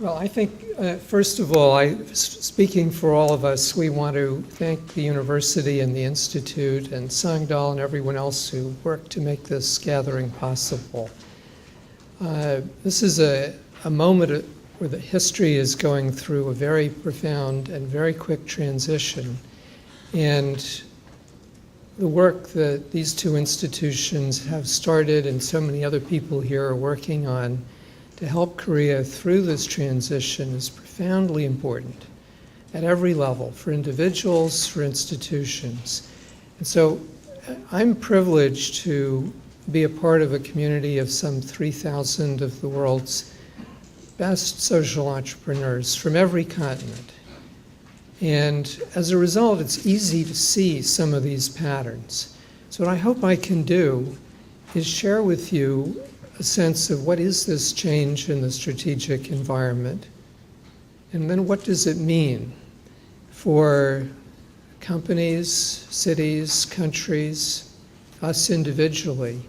Well, I think, first of all, speaking for all of us, we want to thank the university and the institute and Sangdal and everyone else who worked to make this gathering possible. This is a moment where the history is going through a very profound and very quick transition. And the work that these two institutions have started and so many other people here are working on to help Korea through this transition is profoundly important at every level, for individuals, for institutions. And so I'm privileged to be a part of a community of some 3,000 of the world's best social entrepreneurs from every continent. And as a result, it's easy to see some of these patterns. So what I hope I can do is share with you a sense of what is this change in the strategic environment, and then what does it mean for companies, cities, countries, us individually.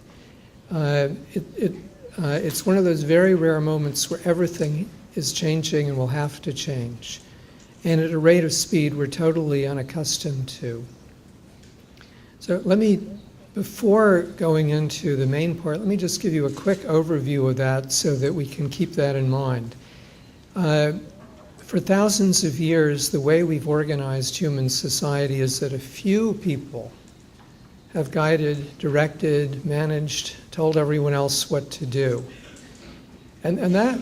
It's one of those very rare moments where everything is changing and will have to change, and at a rate of speed we're totally unaccustomed to. So before going into the main part, let me just give you a quick overview of that so that we can keep that in mind. For thousands of years, the way we've organized human society is that a few people have guided, directed, managed, told everyone else what to do. And that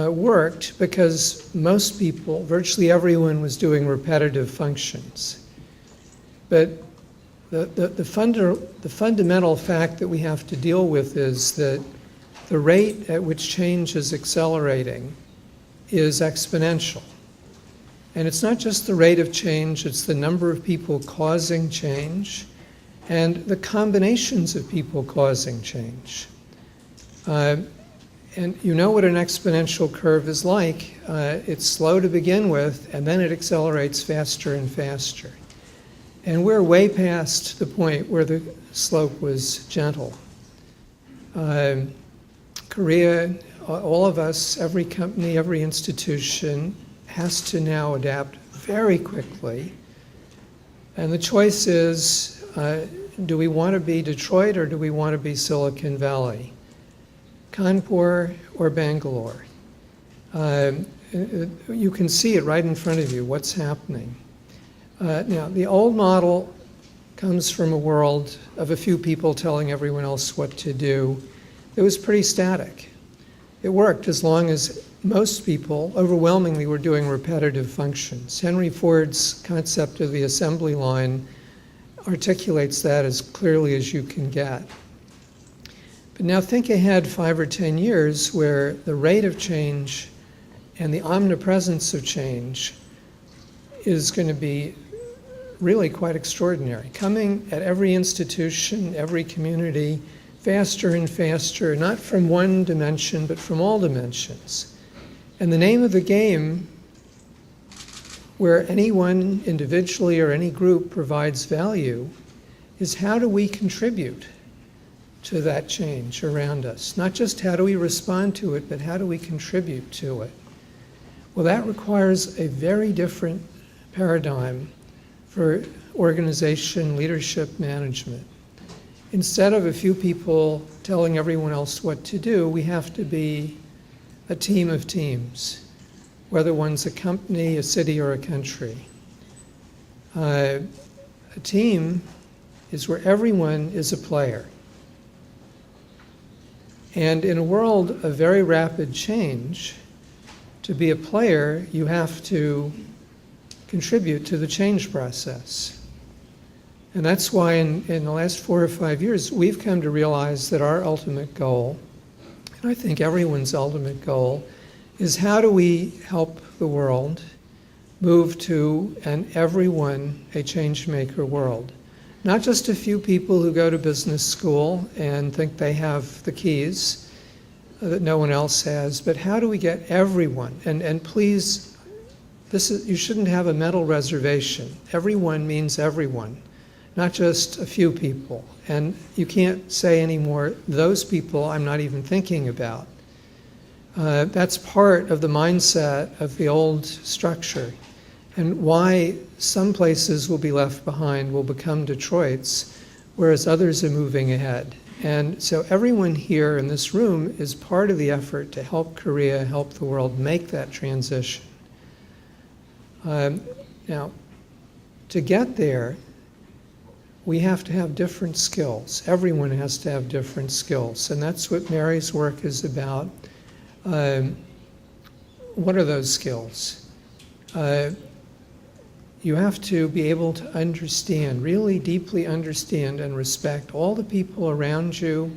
worked because most people, virtually everyone, was doing repetitive functions. But the fundamental fact that we have to deal with is that the rate at which change is accelerating is exponential. And it's not just the rate of change, it's the number of people causing change and the combinations of people causing change. And you know what an exponential curve is like. It's slow to begin with, and then it accelerates faster and faster. And we're way past the point where the slope was gentle. Korea, all of us, every company, every institution has to now adapt very quickly. And the choice is, do we want to be Detroit or do we want to be Silicon Valley? Kanpur or Bangalore? You can see it right in front of you, what's happening. Now, the old model comes from a world of a few people telling everyone else what to do. It was pretty static. It worked as long as most people overwhelmingly were doing repetitive functions. Henry Ford's concept of the assembly line articulates that as clearly as you can get. But now think ahead 5 or 10 years where the rate of change and the omnipresence of change is going to be really quite extraordinary, coming at every institution, every community, faster and faster, not from one dimension, but from all dimensions. And the name of the game, where anyone individually or any group provides value, is how do we contribute to that change around us? Not just how do we respond to it, but how do we contribute to it? Well, that requires a very different paradigm for organization, leadership, management. Instead of a few people telling everyone else what to do, we have to be a team of teams, whether one's a company, a city, or a country. A team is where everyone is a player. And in a world of very rapid change, to be a player, you have to contribute to the change process. And that's why in the last 4 or 5 years, we've come to realize that our ultimate goal, and I think everyone's ultimate goal, is how do we help the world move to an everyone a change maker world. Not just a few people who go to business school and think they have the keys that no one else has, but how do we get everyone, and please, you shouldn't have a mental reservation. Everyone means everyone, not just a few people. And you can't say anymore, those people I'm not even thinking about. That's part of the mindset of the old structure, and why some places will be left behind, will become Detroits, whereas others are moving ahead. And so everyone here in this room is part of the effort to help Korea, help the world make that transition. Now, to get there, we have to have different skills. Everyone has to have different skills, and that's what Mary's work is about. What are those skills? You have to be able to understand, really deeply understand and respect all the people around you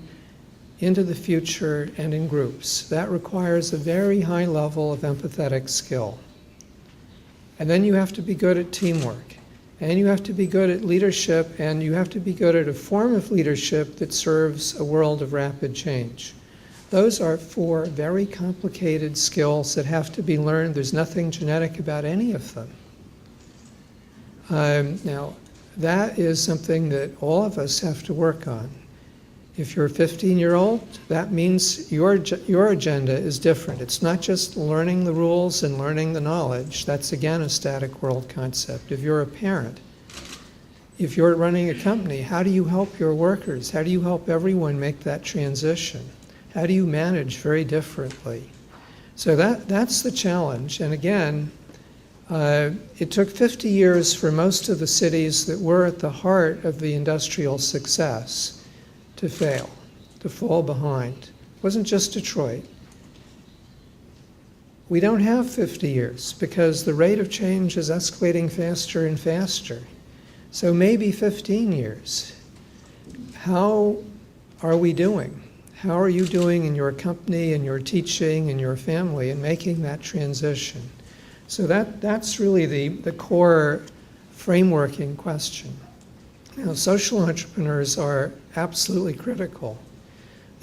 into the future and in groups. That requires a very high level of empathetic skill. And then you have to be good at teamwork. And you have to be good at leadership, and you have to be good at a form of leadership that serves a world of rapid change. Those are 4 very complicated skills that have to be learned. There's nothing genetic about any of them. Now, that is something that all of us have to work on. If you're a 15-year-old, that means your agenda is different. It's not just learning the rules and learning the knowledge. That's, again, a static world concept. If you're a parent, if you're running a company, how do you help your workers? How do you help everyone make that transition? How do you manage very differently? So that's the challenge. And again, it took 50 years for most of the cities that were at the heart of the industrial success to fail, to fall behind. It wasn't just Detroit. We don't have 50 years because the rate of change is escalating faster and faster. So maybe 15 years. How are we doing? How are you doing in your company and your teaching and your family in making that transition? So that's really the core frameworking question. Now, social entrepreneurs are absolutely critical.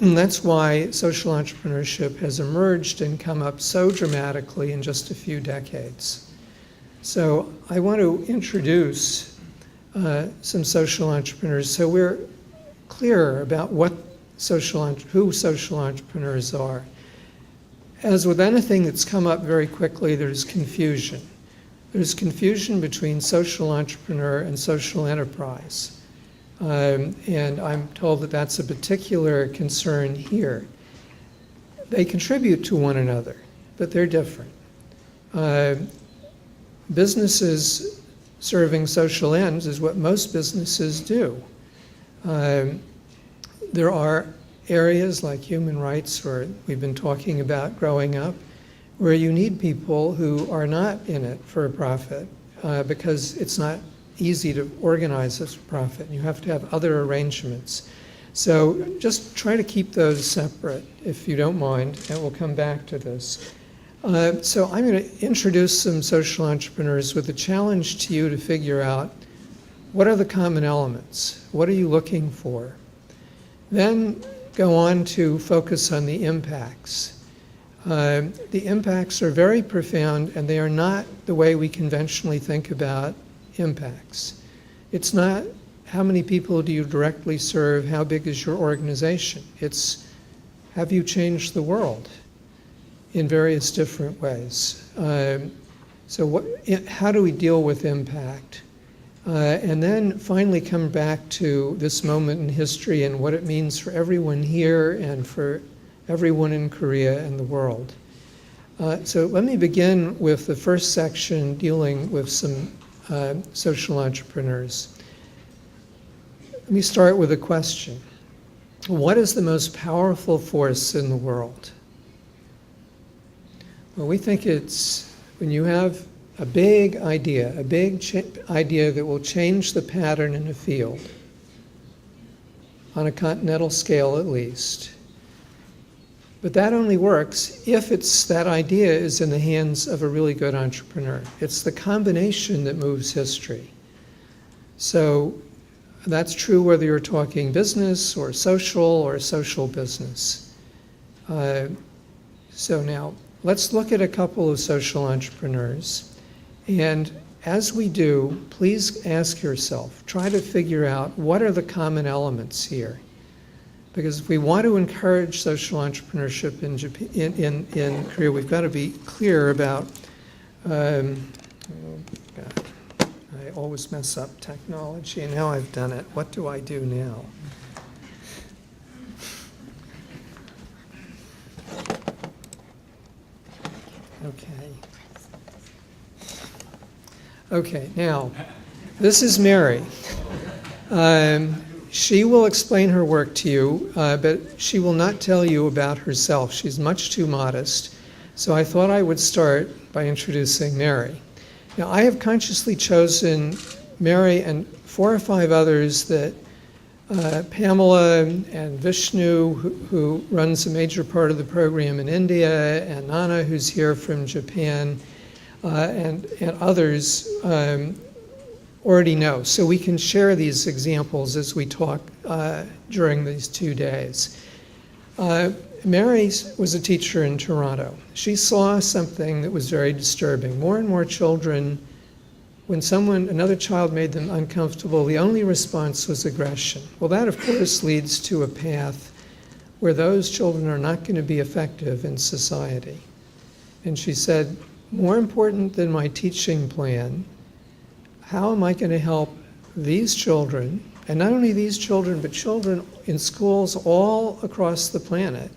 And that's why social entrepreneurship has emerged and come up so dramatically in just a few decades. So I want to introduce some social entrepreneurs so we're clear about who social entrepreneurs are. As with anything that's come up very quickly, there's confusion. There's confusion between social entrepreneur and social enterprise. And I'm told that that's a particular concern here. They contribute to one another, but they're different. Businesses serving social ends is what most businesses do. There are areas like human rights, or we've been talking about growing up, where you need people who are not in it for a profit because it's not easy to organize as a profit. You have to have other arrangements. So just try to keep those separate, if you don't mind, and we'll come back to this. So I'm going to introduce some social entrepreneurs with a challenge to you to figure out what are the common elements? What are you looking for? Then go on to focus on the impacts. The impacts are very profound, and they are not the way we conventionally think about impacts. It's not how many people do you directly serve, how big is your organization. It's have you changed the world in various different ways. How do we deal with impact? And then finally come back to this moment in history and what it means for everyone here and for everyone in Korea and the world. So let me begin with the first section dealing with some social entrepreneurs. Let me start with a question. What is the most powerful force in the world? Well, we think it's when you have a big idea, idea that will change the pattern in a field, on a continental scale at least. But that only works if that idea is in the hands of a really good entrepreneur. It's the combination that moves history. So that's true whether you're talking business or social business. So now let's look at a couple of social entrepreneurs. And as we do, please ask yourself, try to figure out what are the common elements here. Because if we want to encourage social entrepreneurship in Japan, in Korea, we've got to be clear about, oh God, I always mess up technology, and now I've done it. What do I do now? Okay, now, this is Mary. She will explain her work to you, but she will not tell you about herself. She's much too modest. So I thought I would start by introducing Mary. Now, I have consciously chosen Mary and 4 or 5 others that Pamela and Vishnu, who runs a major part of the program in India, and Nana, who's here from Japan, and others already know. So we can share these examples as we talk during these 2 days. Mary was a teacher in Toronto. She saw something that was very disturbing. More and more children, when another child made them uncomfortable, the only response was aggression. Well, that of course leads to a path where those children are not going to be effective in society. And she said, more important than my teaching plan, how am I going to help these children, and not only these children, but children in schools all across the planet,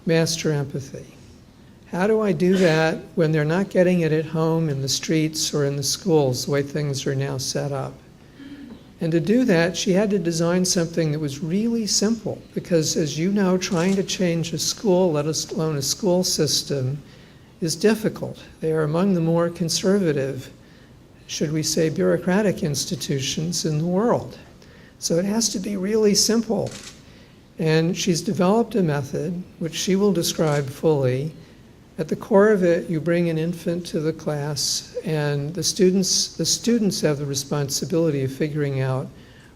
master empathy? How do I do that when they're not getting it at home, in the streets, or in the schools, the way things are now set up? And to do that, she had to design something that was really simple, because as you know, trying to change a school, let alone a school system, is difficult. They are among the more conservative, should we say, bureaucratic institutions in the world. So it has to be really simple. And she's developed a method, which she will describe fully. At the core of it, you bring an infant to the class, and the students have the responsibility of figuring out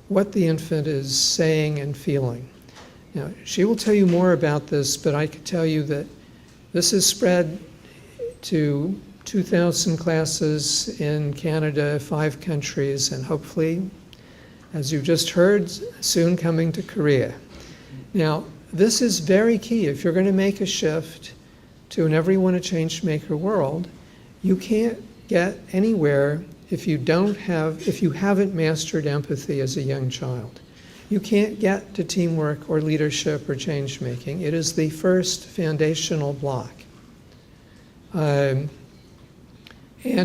what the infant is saying and feeling. Now, she will tell you more about this, but I could tell you that this is spread to 2,000 classes in Canada, 5 countries, and hopefully, as you just heard, soon coming to Korea. Now, this is very key. If you're going to make a shift to an everyone a change maker world, you can't get anywhere if you haven't mastered empathy as a young child. You can't get to teamwork or leadership or change making. It is the first foundational block. And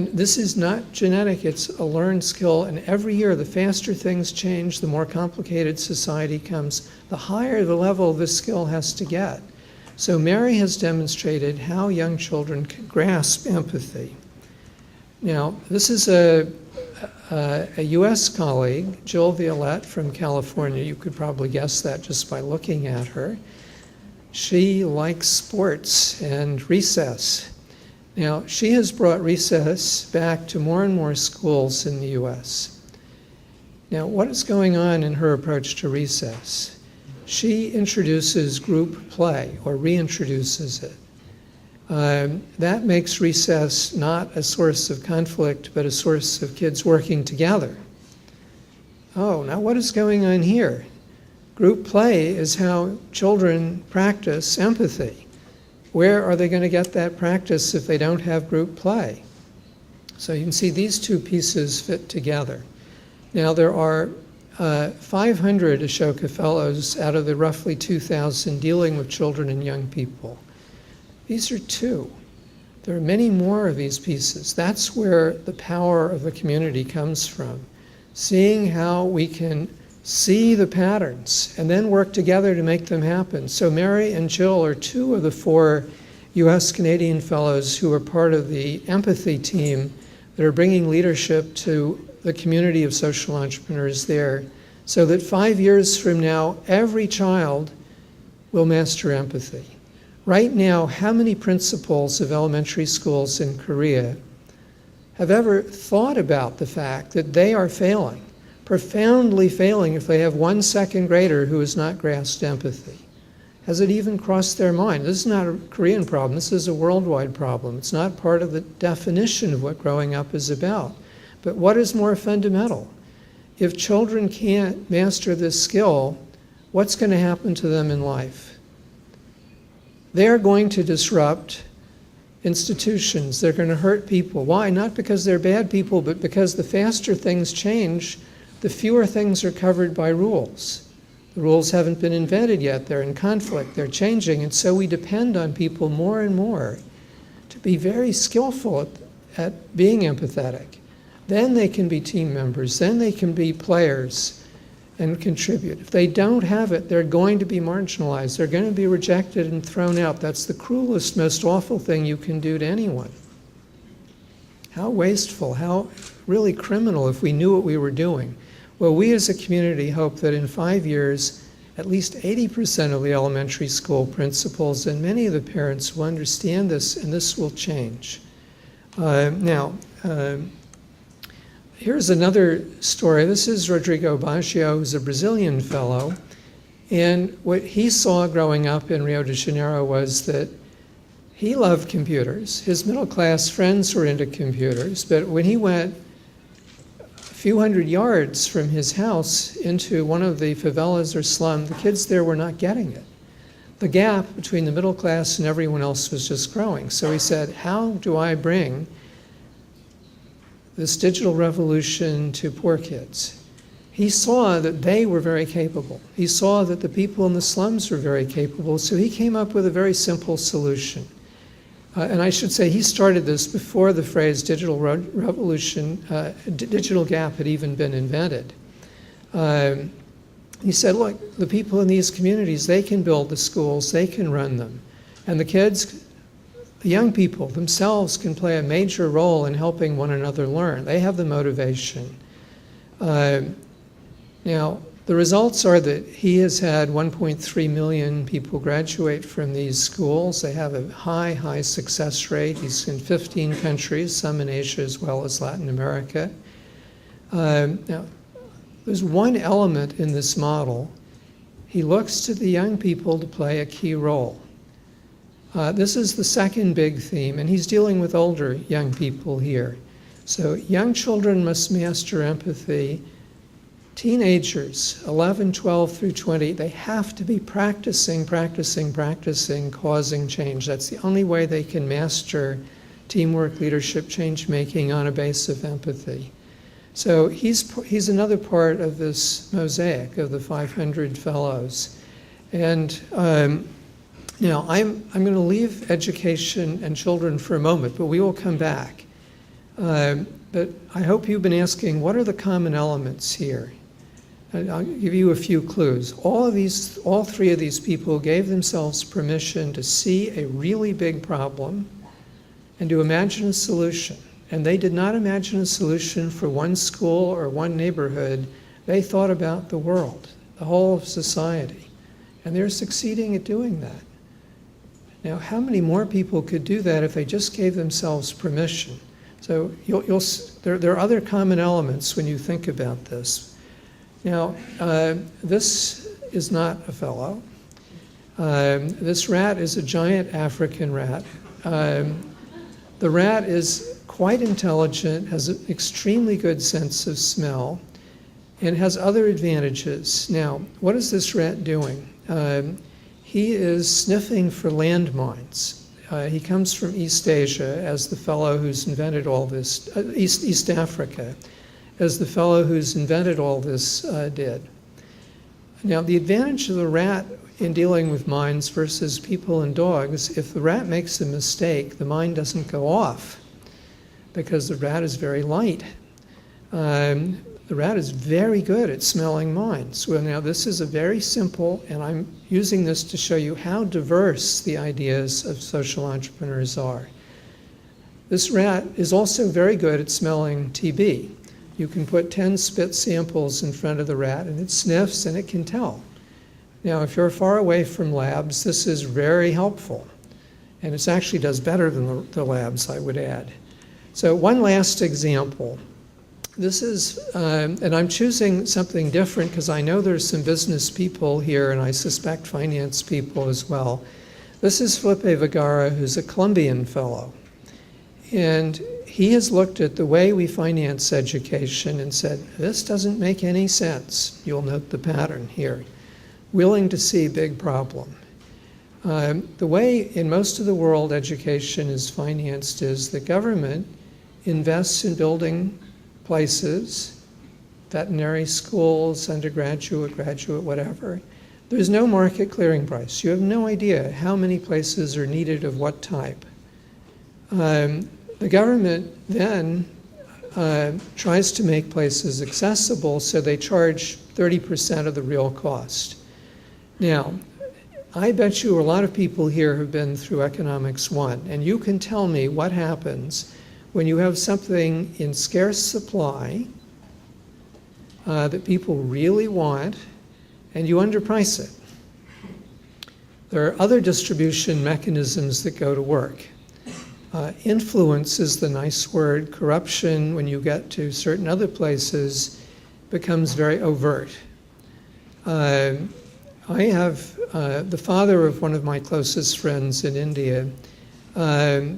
this is not genetic, it's a learned skill, and every year the faster things change, the more complicated society comes, the higher the level this skill has to get. So Mary has demonstrated how young children can grasp empathy. Now, this is a US colleague, Jill Violette from California. You could probably guess that just by looking at her. She likes sports and recess. Now, she has brought recess back to more and more schools in the US. Now, what is going on in her approach to recess? She introduces group play, or reintroduces it. That makes recess not a source of conflict, but a source of kids working together. Oh, now what is going on here? Group play is how children practice empathy. Where are they going to get that practice if they don't have group play? So you can see these 2 pieces fit together. Now there are 500 Ashoka Fellows out of the roughly 2,000 dealing with children and young people. These are 2. There are many more of these pieces. That's where the power of the community comes from. Seeing how we can see the patterns and then work together to make them happen. So Mary and Jill are 2 of the 4 US Canadian Fellows who are part of the empathy team that are bringing leadership to the community of social entrepreneurs there, so that 5 years from now, every child will master empathy. Right now, how many principals of elementary schools in Korea have ever thought about the fact that they are failing, profoundly failing, if they have 1 second grader who has not grasped empathy? Has it even crossed their mind? This is not a Korean problem, this is a worldwide problem. It's not part of the definition of what growing up is about. But what is more fundamental? If children can't master this skill, what's going to happen to them in life? They're going to disrupt institutions. They're going to hurt people. Why? Not because they're bad people, but because the faster things change, the fewer things are covered by rules. The rules haven't been invented yet. They're in conflict. They're changing. And so we depend on people more and more to be very skillful at being empathetic. Then they can be team members. Then they can be players and contribute. If they don't have it, they're going to be marginalized. They're going to be rejected and thrown out. That's the cruelest, most awful thing you can do to anyone. How wasteful, how really criminal if we knew what we were doing. Well, we as a community hope that in 5 years, at least 80% of the elementary school principals and many of the parents will understand this, and this will change. Here's another story. This is Rodrigo Baggio, who's a Brazilian fellow. And what he saw growing up in Rio de Janeiro was that he loved computers. His middle-class friends were into computers, but when he went a few hundred yards from his house into one of the favelas or slum, the kids there were not getting it. The gap between the middle class and everyone else was just growing. So he said, how do I bring this digital revolution to poor kids? He saw that they were very capable. He saw that the people in the slums were very capable, so he came up with a very simple solution. And I should say he started this before the phrase digital revolution, digital gap had even been invented. He said, look, the people in these communities, they can build the schools, they can run them. And the kids, the young people themselves can play a major role in helping one another learn. They have the motivation. Now, the results are that he has had 1.3 million people graduate from these schools. They have a high, high success rate. He's in 15 countries, some in Asia as well as Latin America. Now, there's one element in this model. He looks to the young people to play a key role. This is the second big theme, and he's dealing with older young people here. So young children must master empathy. Teenagers, 11, 12 through 20, they have to be practicing, causing change. That's the only way they can master teamwork, leadership, change-making on a base of empathy. So he's another part of this mosaic of the 500 fellows. And now, I'm going to leave education and children for a moment, but we will come back. But I hope you've been asking, what are the common elements here? And I'll give you a few clues. All three of these people gave themselves permission to see a really big problem and to imagine a solution. And they did not imagine a solution for one school or one neighborhood. They thought about the world, the whole of society. And they're succeeding at doing that. Now, how many more people could do that if they just gave themselves permission? So there are other common elements when you think about this. Now, this is not a fellow. This rat is a giant African rat. The rat is quite intelligent, has an extremely good sense of smell, and has other advantages. Now, what is this rat doing? He is sniffing for landmines. He comes from East Asia as the fellow who's invented all this, East Africa, as the fellow who's invented all this did. Now, the advantage of the rat in dealing with mines versus people and dogs, if the rat makes a mistake, the mine doesn't go off because the rat is very light. The rat is very good at smelling mines. Well, now this is a very simple, and I'm using this to show you how diverse the ideas of social entrepreneurs are. This rat is also very good at smelling TB. You can put 10 spit samples in front of the rat and it sniffs and it can tell. Now, if you're far away from labs, this is very helpful. And it actually does better than the labs, I would add. So one last example. This is, and I'm choosing something different because I know there's some business people here and I suspect finance people as well. This is Felipe Vergara, who's a Colombian fellow. And he has looked at the way we finance education and said, this doesn't make any sense. You'll note the pattern here. willing to see big problem. The way in most of the world education is financed is the government invests in building places, veterinary schools, undergraduate, graduate, whatever. There's no market clearing price. You have no idea how many places are needed of what type. The government then tries to make places accessible, so they charge 30% of the real cost. Now, I bet you a lot of people here have been through Economics 1, and you can tell me what happens when you have something in scarce supply that people really want, and you underprice it. There are other distribution mechanisms that go to work. Influence is the nice word. Corruption, when you get to certain other places, becomes very overt. I have the father of one of my closest friends in India, in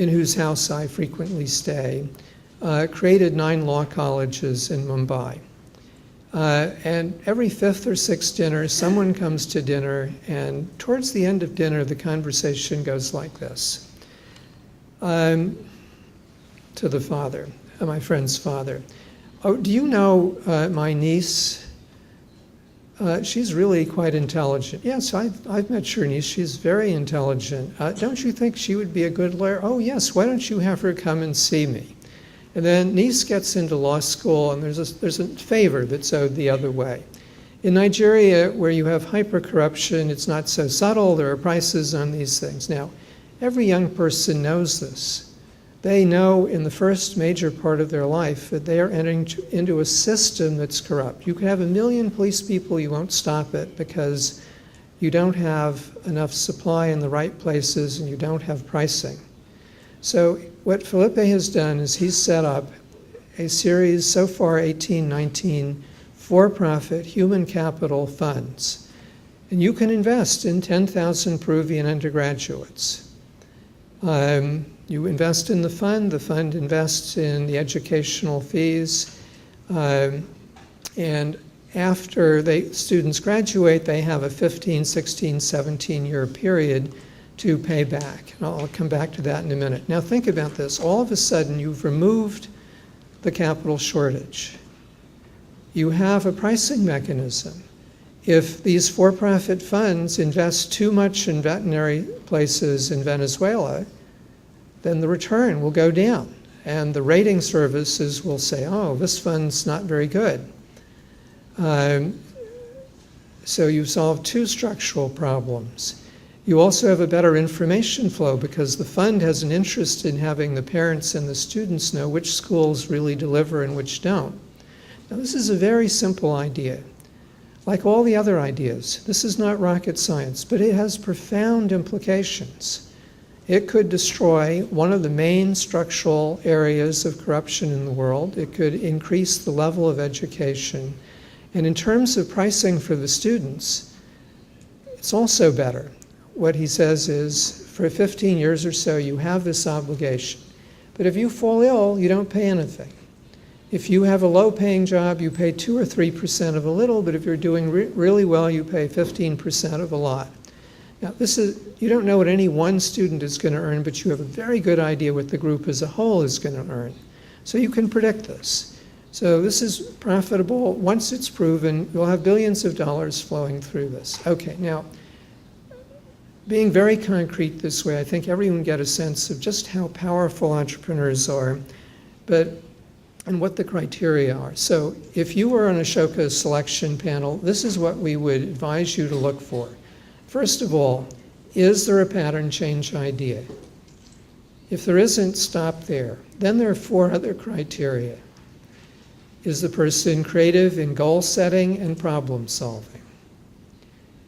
whose house I frequently stay, created 9 law colleges in Mumbai. And every 5th or 6th dinner, someone comes to dinner, and towards the end of dinner, the conversation goes like this. To the father, my friend's father. Oh, do you know my niece? She's really quite intelligent. Yes, I've met your niece. She's very intelligent. Don't you think she would be a good lawyer? Oh, yes. Why don't you have her come and see me? And then niece gets into law school, and there's a favor that's owed the other way. In Nigeria, where you have hyper-corruption, it's not so subtle. There are prices on these things. Now, every young person knows this. They know in the first major part of their life that they are entering into a system that's corrupt. You could have 1 million police people, you won't stop it because you don't have enough supply in the right places and you don't have pricing. So what Felipe has done is he's set up a series, so far 18, 19, for-profit human capital funds. And you can invest in 10,000 Peruvian undergraduates. You invest in the fund invests in the educational fees, and after students graduate, they have a 15, 16, 17-year period to pay back. And I'll come back to that in a minute. Now think about this. All of a sudden, you've removed the capital shortage. You have a pricing mechanism. If these for-profit funds invest too much in veterinary places in Venezuela, then the return will go down. And the rating services will say, oh, this fund's not very good. So you've solved 2 structural problems. You also have a better information flow because the fund has an interest in having the parents and the students know which schools really deliver and which don't. Now, this is a very simple idea. Like all the other ideas, this is not rocket science, but it has profound implications. It could destroy one of the main structural areas of corruption in the world. It could increase the level of education. And in terms of pricing for the students, it's also better. What he says is, for 15 years or so, you have this obligation. But if you fall ill, you don't pay anything. If you have a low-paying job, you pay 2 or 3% of a little, but if you're doing really well, you pay 15% of a lot. Now, you don't know what any one student is going to earn, but you have a very good idea what the group as a whole is going to earn. So you can predict this. So this is profitable. Once it's proven, you'll have billions of dollars flowing through this. Okay, now, being very concrete this way, I think everyone get a sense of just how powerful entrepreneurs are, and what the criteria are. So if you were on Ashoka's selection panel, this is what we would advise you to look for. First of all, is there a pattern change idea? If there isn't, stop there. Then there are 4 other criteria. Is the person creative in goal setting and problem solving?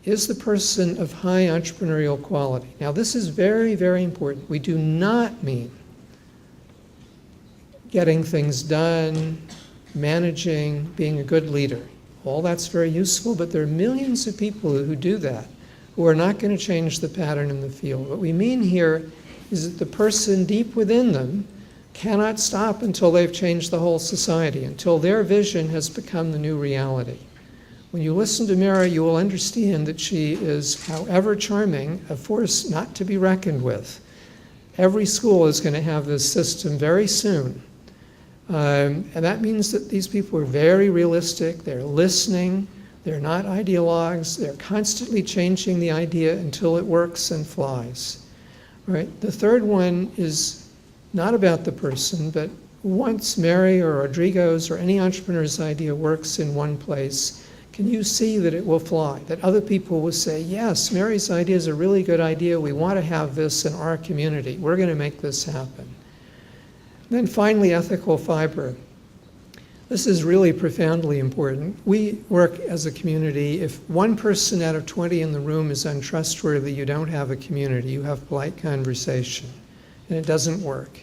Is the person of high entrepreneurial quality? Now this is very, very important. We do not mean getting things done, managing, being a good leader. All that's very useful, but there are millions of people who do that, who are not going to change the pattern in the field. What we mean here is that the person deep within them cannot stop until they've changed the whole society, until their vision has become the new reality. When you listen to Mary, you will understand that she is, however charming, a force not to be reckoned with. Every school is going to have this system very soon. And that means that these people are very realistic, they're listening, they're not ideologues, they're constantly changing the idea until it works and flies. Right? The third one is not about the person, but once Mary or Rodrigo's or any entrepreneur's idea works in one place, can you see that it will fly? That other people will say, yes, Mary's idea is a really good idea. We want to have this in our community. We're going to make this happen. And then finally, ethical fiber. This is really profoundly important. We work as a community. If one person out of 20 in the room is untrustworthy, you don't have a community. You have polite conversation, and it doesn't work.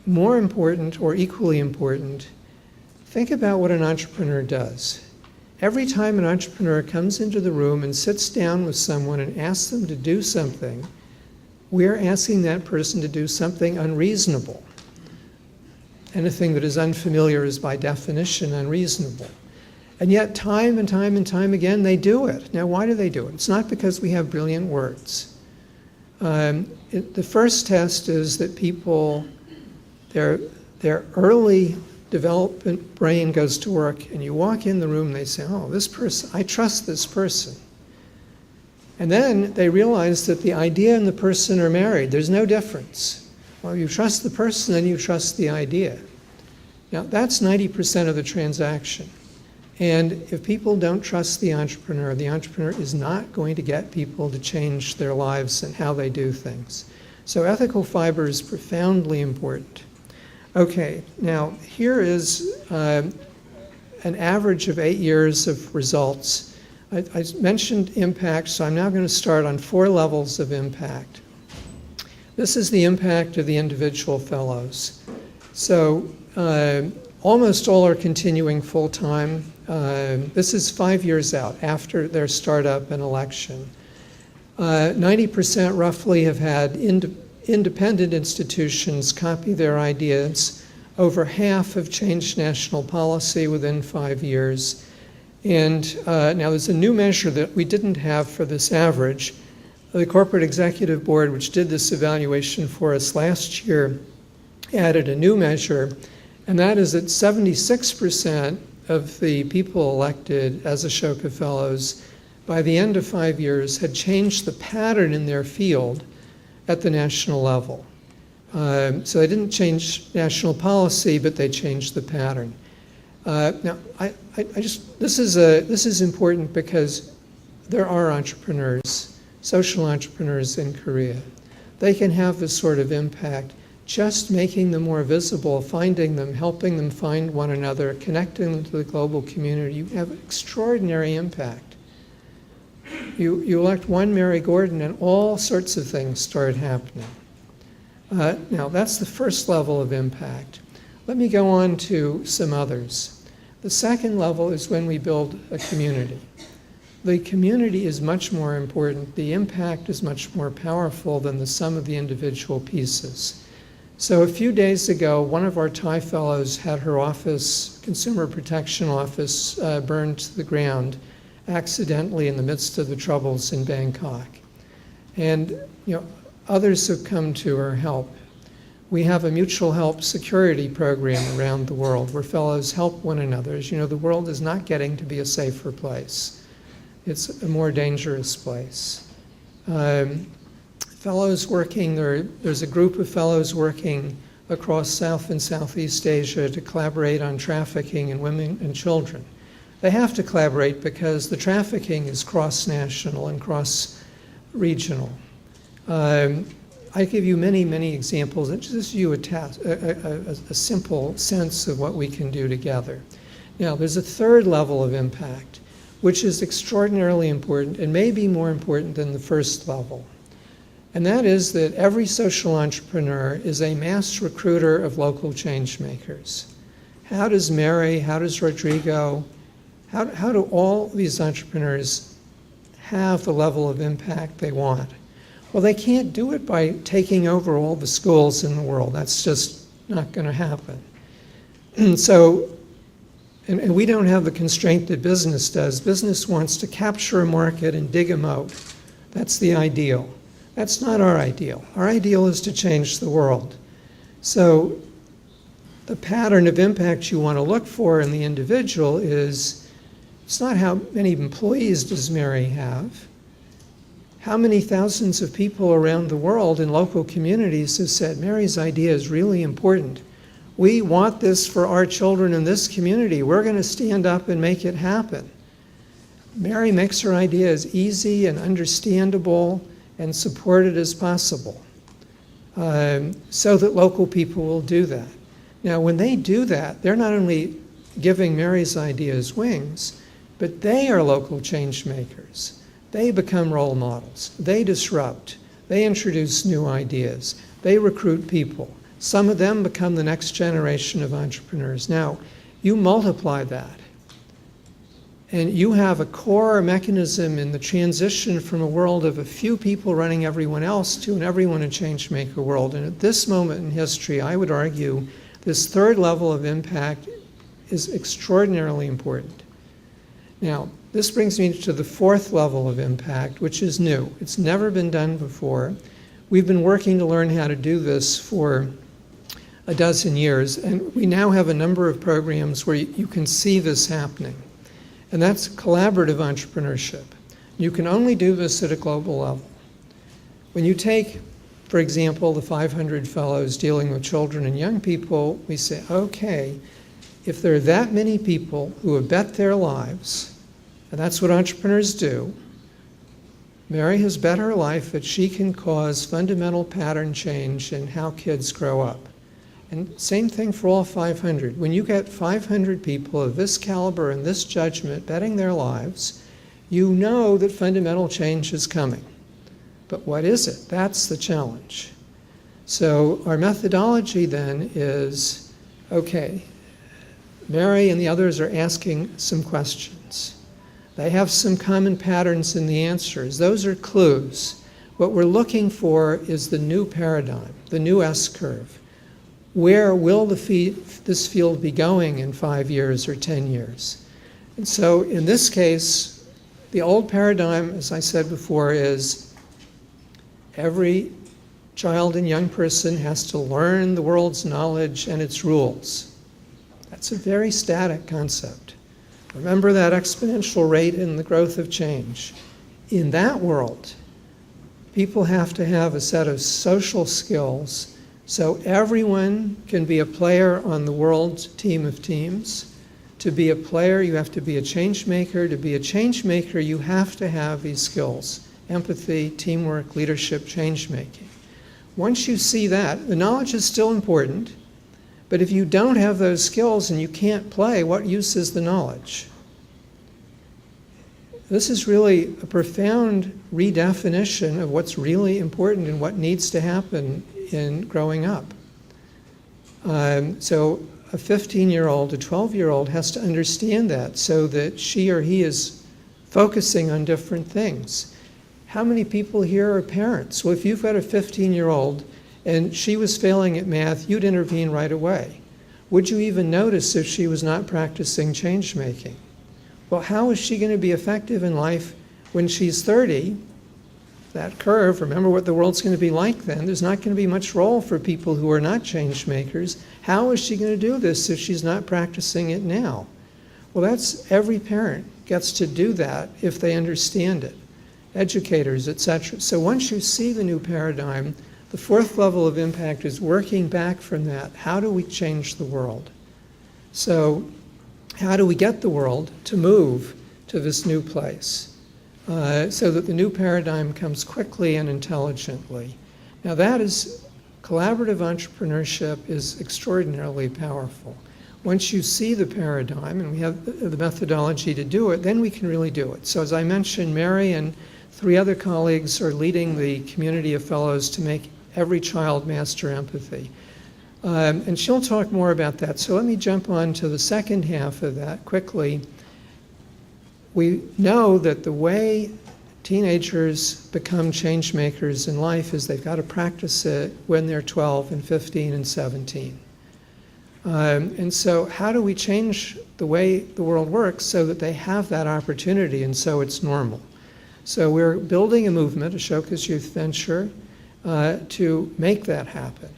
More important, or equally important, think about what an entrepreneur does. Every time an entrepreneur comes into the room and sits down with someone and asks them to do something, we're asking that person to do something unreasonable. Anything that is unfamiliar is by definition unreasonable. And yet time and time and time again, they do it. Now, why do they do it? It's not because we have brilliant words. The first test is that people, their early development brain goes to work, and you walk in the room and they say, oh, this person, I trust this person. And then they realize that the idea and the person are married. There's no difference. Well, you trust the person, then you trust the idea. Now, that's 90% of the transaction. And if people don't trust the entrepreneur is not going to get people to change their lives and how they do things. So ethical fiber is profoundly important. Okay, now here is an average of 8 years of results. I mentioned impact, so I'm now going to start on 4 levels of impact. This is the impact of the individual fellows. So almost all are continuing full-time. This is 5 years out after their startup and election. 90% roughly have had independent institutions copy their ideas. Over half have changed national policy within 5 years. And now there's a new measure that we didn't have for this average. The Corporate Executive Board, which did this evaluation for us last year, added a new measure, and that is that 76% of the people elected as Ashoka Fellows by the end of 5 years had changed the pattern in their field at the national level. So they didn't change national policy, but they changed the pattern. Now, this is important because there are entrepreneurs, social entrepreneurs in Korea. They can have this sort of impact just making them more visible, finding them, helping them find one another, connecting them to the global community. You have extraordinary impact. You elect one Mary Gordon and all sorts of things start happening. Now, that's the first level of impact. Let me go on to some others. The second level is when we build a community. The community is much more important. The impact is much more powerful than the sum of the individual pieces. So a few days ago, one of our Thai fellows had her office, consumer protection office, burned to the ground accidentally in the midst of the troubles in Bangkok. And others have come to her help. We have a mutual help security program around the world where fellows help one another. As you know, the world is not getting to be a safer place. It's a more dangerous place. Fellows working, there's a group of fellows working across South and Southeast Asia to collaborate on trafficking in women and children. They have to collaborate because the trafficking is cross-national and cross-regional. I give you many, many examples that just give you a simple sense of what we can do together. Now, there's a third level of impact, which is extraordinarily important and may be more important than the first level. And that is that every social entrepreneur is a mass recruiter of local change makers. How does Mary, how does Rodrigo, how do all these entrepreneurs have the level of impact they want? Well, they can't do it by taking over all the schools in the world. That's just not going to happen. So And we don't have the constraint that business does. Business wants to capture a market and dig a moat. That's the ideal. That's not our ideal. Our ideal is to change the world. So the pattern of impact you want to look for in the individual is, it's not how many employees does Mary have. How many thousands of people around the world in local communities have said, Mary's idea is really important. We want this for our children in this community. We're going to stand up and make it happen. Mary makes her idea as easy and understandable and supported as possible, so that local people will do that. Now, when they do that, they're not only giving Mary's ideas wings, but they are local change makers. They become role models. They disrupt. They introduce new ideas. They recruit people. Some of them become the next generation of entrepreneurs. Now, you multiply that, and you have a core mechanism in the transition from a world of a few people running everyone else to an everyone a change maker world. And at this moment in history, I would argue this third level of impact is extraordinarily important. Now, this brings me to the fourth level of impact, which is new. It's never been done before. We've been working to learn how to do this for a dozen years, and we now have a number of programs where you can see this happening. And that's collaborative entrepreneurship. You can only do this at a global level. When you take, for example, the 500 fellows dealing with children and young people, we say, okay, if there are that many people who have bet their lives, and that's what entrepreneurs do, Mary has bet her life that she can cause fundamental pattern change in how kids grow up. And same thing for all 500. When you get 500 people of this caliber and this judgment betting their lives, you know that fundamental change is coming. But what is it? That's the challenge. So our methodology then is, okay, Mary and the others are asking some questions. They have some common patterns in the answers. Those are clues. What we're looking for is the new paradigm, the new S-curve. Where will this field be going in 5 years or 10 years? And so in this case, the old paradigm, as I said before, is every child and young person has to learn the world's knowledge and its rules. That's a very static concept. Remember that exponential rate in the growth of change. In that world, people have to have a set of social skills so everyone can be a player on the world's team of teams. To be a player, you have to be a change maker. To be a change maker, you have to have these skills: empathy, teamwork, leadership, change making. Once you see that, the knowledge is still important, but if you don't have those skills and you can't play, what use is the knowledge? This is really a profound redefinition of what's really important and what needs to happen in growing up. So a 15-year-old, a 12-year-old has to understand that so that she or he is focusing on different things. How many people here are parents? Well, if you've got a 15-year-old and she was failing at math, you'd intervene right away. Would you even notice if she was not practicing change making? Well, how is she going to be effective in life when she's 30? That curve, remember what the world's going to be like then. There's not going to be much role for people who are not change makers. How is she going to do this if she's not practicing it now? Well, that's every parent gets to do that if they understand it. Educators, etc. So once you see the new paradigm, the fourth level of impact is working back from that. How do we change the world? So how do we get the world to move to this new place? So that the new paradigm comes quickly and intelligently. Now that is, collaborative entrepreneurship is extraordinarily powerful. Once you see the paradigm, and we have the methodology to do it, then we can really do it. So as I mentioned, Mary and 3 other colleagues are leading the community of fellows to make every child master empathy. And she'll talk more about that. So let me jump on to the second half of that quickly. We know that the way teenagers become change makers in life is they've got to practice it when they're 12 and 15 and 17. And so how do we change the way the world works so that they have that opportunity and so it's normal? So we're building a movement, Ashoka's Youth Venture, to make that happen.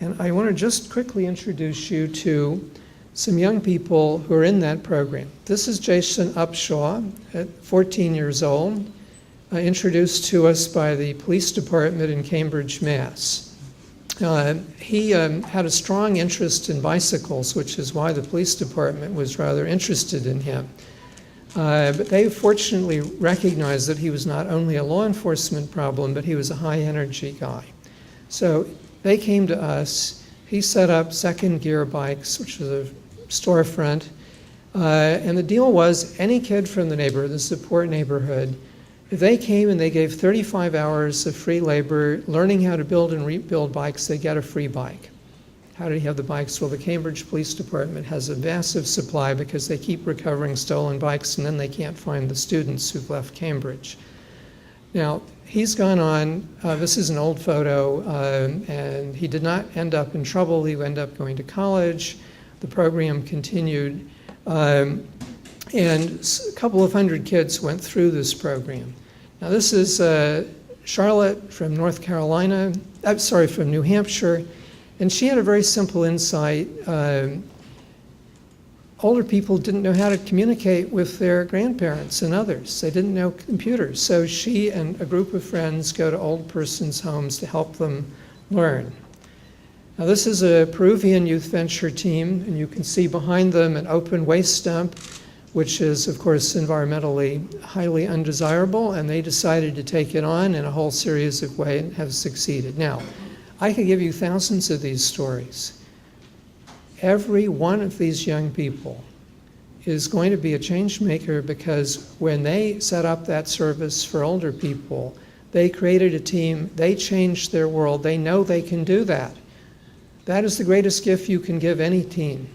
And I want to just quickly introduce you to some young people who are in that program. This is Jason Upshaw, at 14 years old, introduced to us by the police department in Cambridge, Mass. He had a strong interest in bicycles, which is why the police department was rather interested in him. But they fortunately recognized that he was not only a law enforcement problem, but he was a high energy guy. So they came to us. He set up Second Gear Bikes, which was a storefront. And the deal was any kid from the neighborhood, this is a poor neighborhood, if they came and they gave 35 hours of free labor learning how to build and rebuild bikes, they get a free bike. How do you have the bikes? Well, the Cambridge Police Department has a massive supply because they keep recovering stolen bikes and then they can't find the students who've left Cambridge. Now, he's gone on, this is an old photo, and he did not end up in trouble. He ended up going to college. The program continued, and a couple of hundred kids went through this program. Now, this is Charlotte from North Carolina, from New Hampshire, and she had a very simple insight. Older people didn't know how to communicate with their grandparents and others. They didn't know computers. So she and a group of friends go to old persons' homes to help them learn. Now this is a Peruvian youth venture team, and you can see behind them an open waste dump, which is, of course, environmentally highly undesirable, and they decided to take it on in a whole series of ways and have succeeded. Now, I could give you thousands of these stories. Every one of these young people is going to be a change maker because when they set up that service for older people, they created a team, they changed their world, they know they can do that. That is the greatest gift you can give any teen.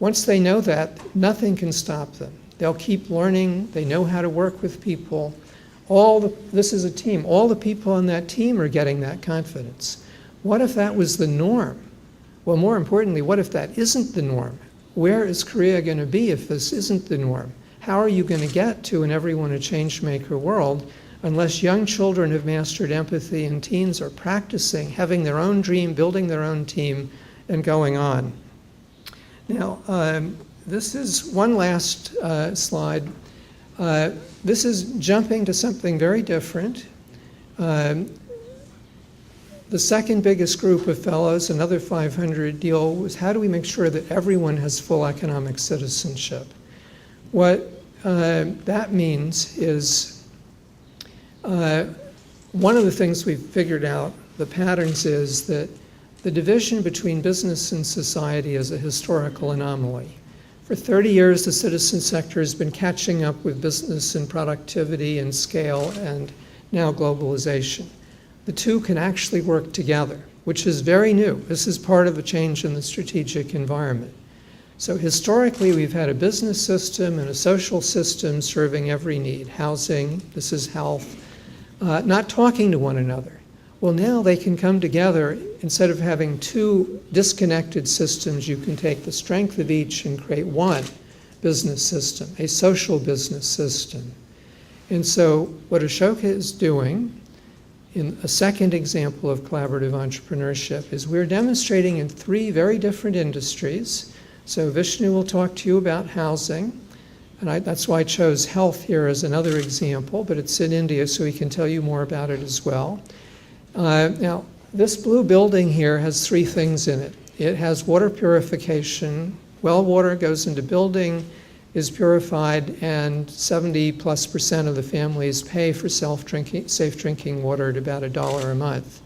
Once they know that, nothing can stop them. They'll keep learning, they know how to work with people. This is a team. All the people on that team are getting that confidence. What if that was the norm? Well, more importantly, what if that isn't the norm? Where is Korea going to be if this isn't the norm? How are you going to get to an everyone a change maker world unless young children have mastered empathy and teens are practicing, having their own dream, building their own team, and going on? Now, this is one last slide. This is jumping to something very different. The second biggest group of fellows, another 500 deal, was how do we make sure that everyone has full economic citizenship? What that means is one of the things we've figured out, the patterns, is that the division between business and society is a historical anomaly. For 30 years, the citizen sector has been catching up with business and productivity and scale and now globalization. The two can actually work together, which is very new. This is part of a change in the strategic environment. So historically, we've had a business system and a social system serving every need. Housing, this is health, not talking to one another. Well, now they can come together. Instead of having two disconnected systems, you can take the strength of each and create one business system, a social business system. And so what Ashoka is doing, in a second example of collaborative entrepreneurship, is we're demonstrating in 3 very different industries. So Vishnu will talk to you about housing, and that's why I chose health here as another example, but it's in India, so he can tell you more about it as well. Now, this blue building here has 3 things in it. It has water purification. Well water goes into building, is purified, and 70+% of the families pay for safe drinking water at about $1 a month.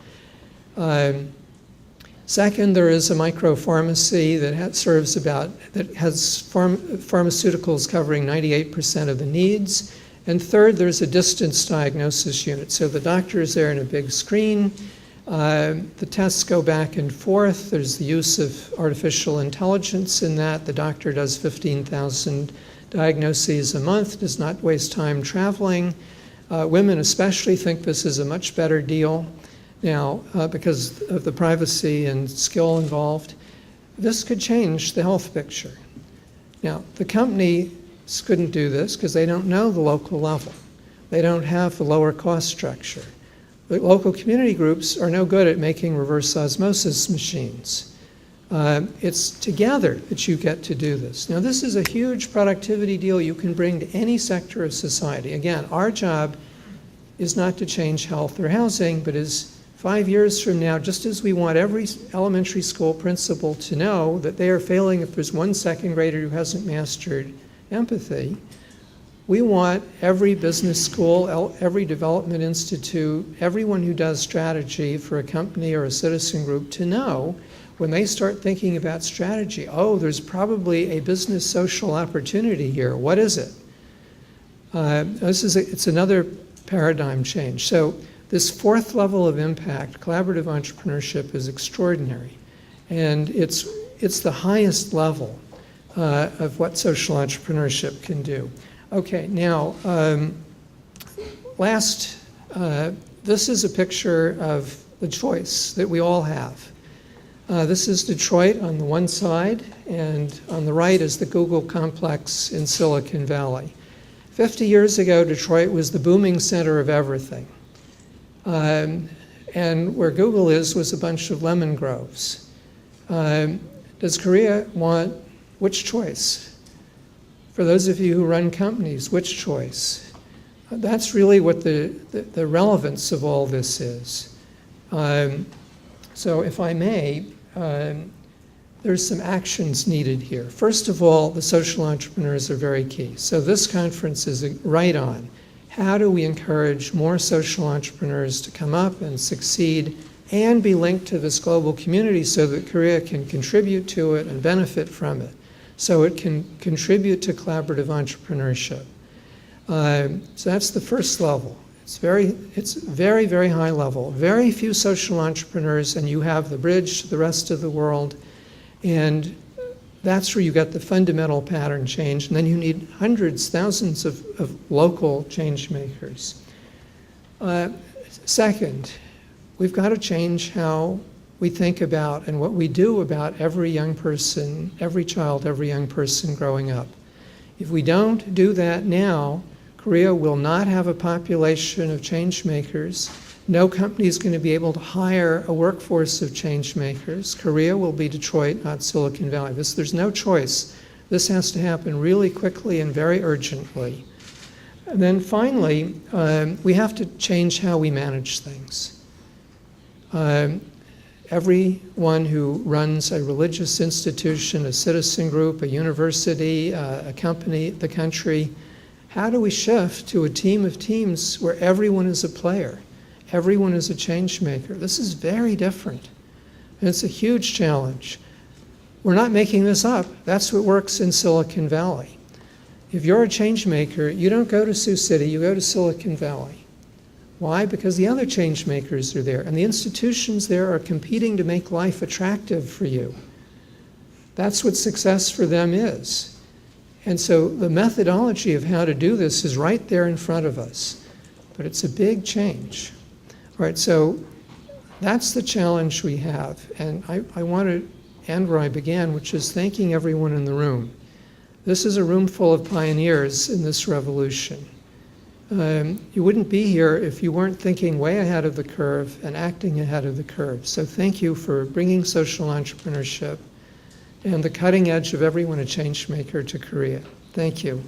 Second, there is a micro-pharmacy that has pharmaceuticals covering 98% of the needs. And third, there's a distance diagnosis unit. So the doctor is there in a big screen. The tests go back and forth. There's the use of artificial intelligence in that. The doctor does 15,000 diagnoses a month, does not waste time traveling. Women especially think this is a much better deal now because of the privacy and skill involved. this could change the health picture. Now, the companies couldn't do this because they don't know the local level. They don't have the lower cost structure. The local community groups are no good at making reverse osmosis machines. It's together that you get to do this. Now, this is a huge productivity deal you can bring to any sector of society. Again, our job is not to change health or housing, but is 5 years from now, just as we want every elementary school principal to know that they are failing if there's one second grader who hasn't mastered empathy, we want every business school, every development institute, everyone who does strategy for a company or a citizen group to know when they start thinking about strategy, oh, there's probably a business social opportunity here. What is it? It's another paradigm change. So this fourth level of impact, collaborative entrepreneurship, is extraordinary. And it's the highest level of what social entrepreneurship can do. Okay, now, this is a picture of the choice that we all have. This is Detroit on the one side, and on the right is the Google complex in Silicon Valley. 50 years ago, Detroit was the booming center of everything. And where Google was a bunch of lemon groves. Does Korea want which choice? For those of you who run companies, which choice? That's really what the relevance of all this is. So if I may, there's some actions needed here. First of all, the social entrepreneurs are very key. So this conference is right on. How do we encourage more social entrepreneurs to come up and succeed and be linked to this global community so that Korea can contribute to it and benefit from it, so it can contribute to collaborative entrepreneurship? So that's the first level. It's very, very high level. Very few social entrepreneurs, and you have the bridge to the rest of the world. And that's where you get the fundamental pattern change. And then you need hundreds, thousands of local change makers. Second, we've got to change how we think about and what we do about every young person, every child, every young person growing up. If we don't do that now, Korea will not have a population of change makers. No company is going to be able to hire a workforce of change makers. Korea will be Detroit, not Silicon Valley. There's no choice. This has to happen really quickly and very urgently. And then finally, we have to change how we manage things. Everyone who runs a religious institution, a citizen group, a university, a company, the country, how do we shift to a team of teams where everyone is a player? Everyone is a change maker. This is very different. And it's a huge challenge. We're not making this up. That's what works in Silicon Valley. If you're a change maker, you don't go to Sioux City, you go to Silicon Valley. Why? Because the other change makers are there, and the institutions there are competing to make life attractive for you. That's what success for them is. And so the methodology of how to do this is right there in front of us. But it's a big change. All right, so that's the challenge we have. And I want to end where I began, which is thanking everyone in the room. This is a room full of pioneers in this revolution. You wouldn't be here if you weren't thinking way ahead of the curve and acting ahead of the curve. So thank you for bringing social entrepreneurship and the cutting edge of everyone a change maker to Korea. Thank you.